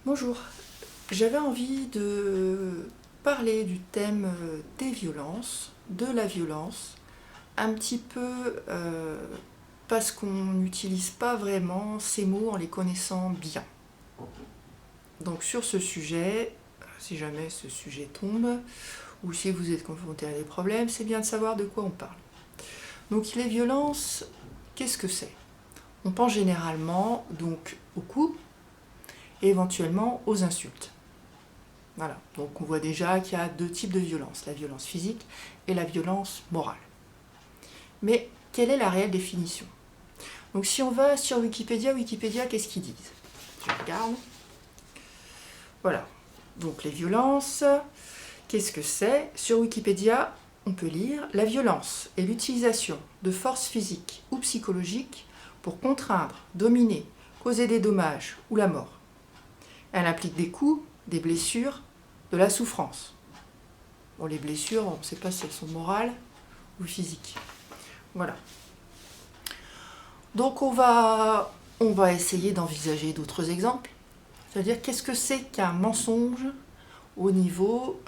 Bonjour, j'avais envie de parler du thème des violences, de la violence, un petit peu parce qu'on n'utilise pas vraiment ces mots en les connaissant bien. Donc sur ce sujet, si jamais ce sujet tombe, ou si vous êtes confronté à des problèmes, c'est bien de savoir de quoi on parle. Donc les violences, qu'est-ce que c'est? On pense généralement donc aux coups et éventuellement aux insultes. Voilà, donc on voit déjà qu'il y a deux types de violence, la violence physique et la violence morale. Mais quelle est la réelle définition? Donc si on va sur Wikipédia, qu'est-ce qu'ils disent? Je regarde. Voilà, donc les violences, qu'est-ce que c'est? Sur Wikipédia, on peut lire « La violence est l'utilisation de forces physiques ou psychologiques pour contraindre, dominer, causer des dommages ou la mort. Elle implique des coups, des blessures, de la souffrance. » Bon, les blessures, on ne sait pas si elles sont morales ou physiques. Voilà. Donc on va essayer d'envisager d'autres exemples. C'est-à-dire qu'est-ce que c'est qu'un mensonge au niveau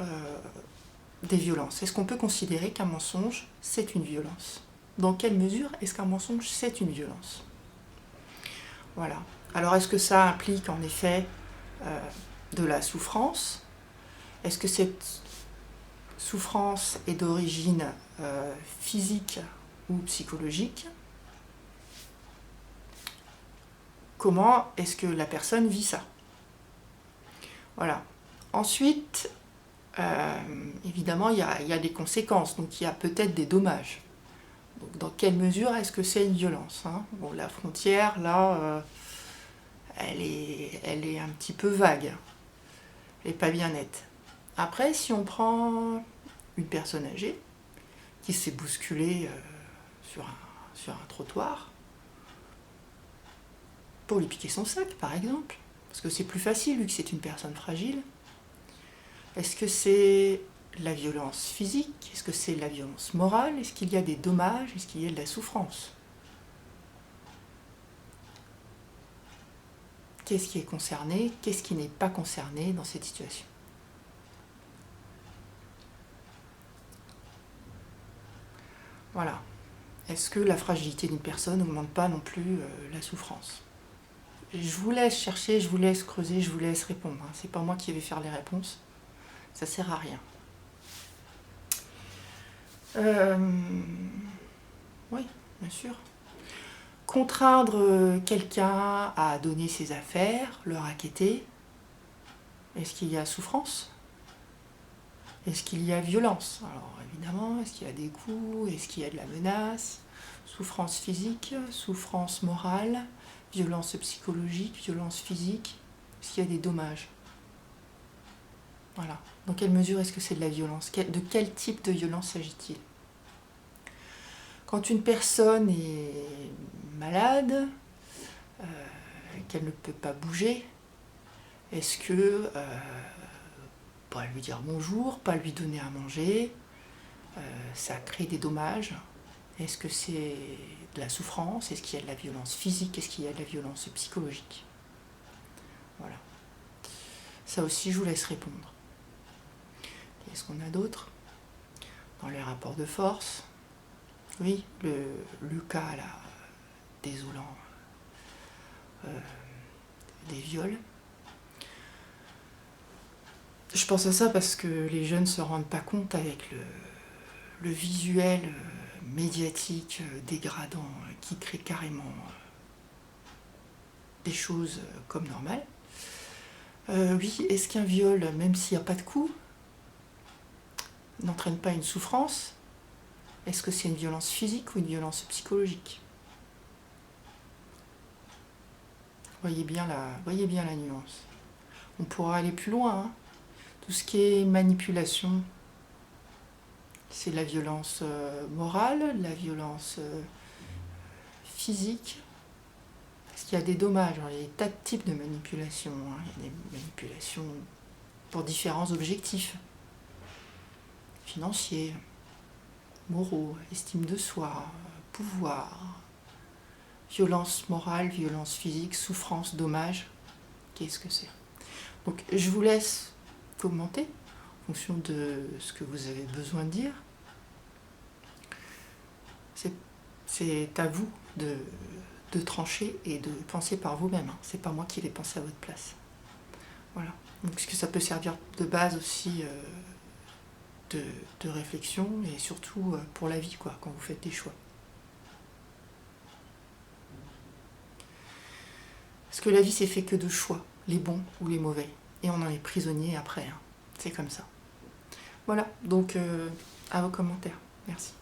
des violences? Est-ce qu'on peut considérer qu'un mensonge, c'est une violence? Dans quelle mesure est-ce qu'un mensonge, c'est une violence? Voilà. Alors est-ce que ça implique en effet de la souffrance? Est-ce que cette souffrance est d'origine physique ou psychologique? Comment est-ce que la personne vit ça? Voilà. Ensuite, évidemment, il y a des conséquences, donc il y a peut-être des dommages. Donc, dans quelle mesure est-ce que c'est une violence, hein? Bon, la frontière, là, elle est un petit peu vague, elle n'est pas bien nette. Après, si on prend une personne âgée qui s'est bousculée sur un trottoir, pour lui piquer son sac, par exemple, parce que c'est plus facile vu que c'est une personne fragile. Est-ce que c'est la violence physique? Est-ce que c'est la violence morale? Est-ce qu'il y a des dommages? Est-ce qu'il y a de la souffrance? Qu'est-ce qui est concerné? Qu'est-ce qui n'est pas concerné dans cette situation? Voilà. Est-ce que la fragilité d'une personne n'augmente pas non plus la souffrance? Je vous laisse chercher, je vous laisse creuser, je vous laisse répondre. Hein. C'est pas moi qui vais faire les réponses. Ça sert à rien. Oui, bien sûr. Contraindre quelqu'un à donner ses affaires, le racketter, est-ce qu'il y a souffrance? Est-ce qu'il y a violence? Alors évidemment, est-ce qu'il y a des coups? Est-ce qu'il y a de la menace? Souffrance physique, souffrance morale, violence psychologique, violence physique. Est-ce qu'il y a des dommages? Voilà. Dans quelle mesure est-ce que c'est de la violence? De quel type de violence s'agit-il? Quand une personne est malade, qu'elle ne peut pas bouger, est-ce que pas lui dire bonjour, pas lui donner à manger, ça crée des dommages? Est-ce que c'est de la souffrance? Est-ce qu'il y a de la violence physique? Est-ce qu'il y a de la violence psychologique? Voilà. Ça aussi, je vous laisse répondre. Qu'est-ce qu'on a d'autre? Dans les rapports de force, oui, le cas là, désolant des viols. Je pense à ça parce que les jeunes ne se rendent pas compte avec le visuel médiatique dégradant qui crée carrément des choses comme normales. Oui, est-ce qu'un viol, même s'il n'y a pas de coup, n'entraîne pas une souffrance? Est-ce que c'est une violence physique ou une violence psychologique? Voyez bien la nuance. On pourra aller plus loin. Hein. Tout ce qui est manipulation, c'est la violence morale, la violence physique. Parce qu'il y a des dommages. Alors, il y a des tas de types de manipulation. Hein. Il y a des manipulations pour différents objectifs. Financiers, moraux, estime de soi, pouvoir, violence morale, violence physique, souffrance, dommage. Qu'est-ce que c'est? Donc je vous laisse commenter en fonction de ce que vous avez besoin de dire. C'est à vous de trancher et de penser par vous-même. Hein. C'est pas moi qui vais penser à votre place. Voilà. Donc est-ce que ça peut servir de base aussi de réflexion et surtout pour la vie, quoi, quand vous faites des choix. Parce que la vie, c'est fait que de choix, les bons ou les mauvais. Et on en est prisonnier après. Hein. C'est comme ça. Voilà, donc à vos commentaires. Merci.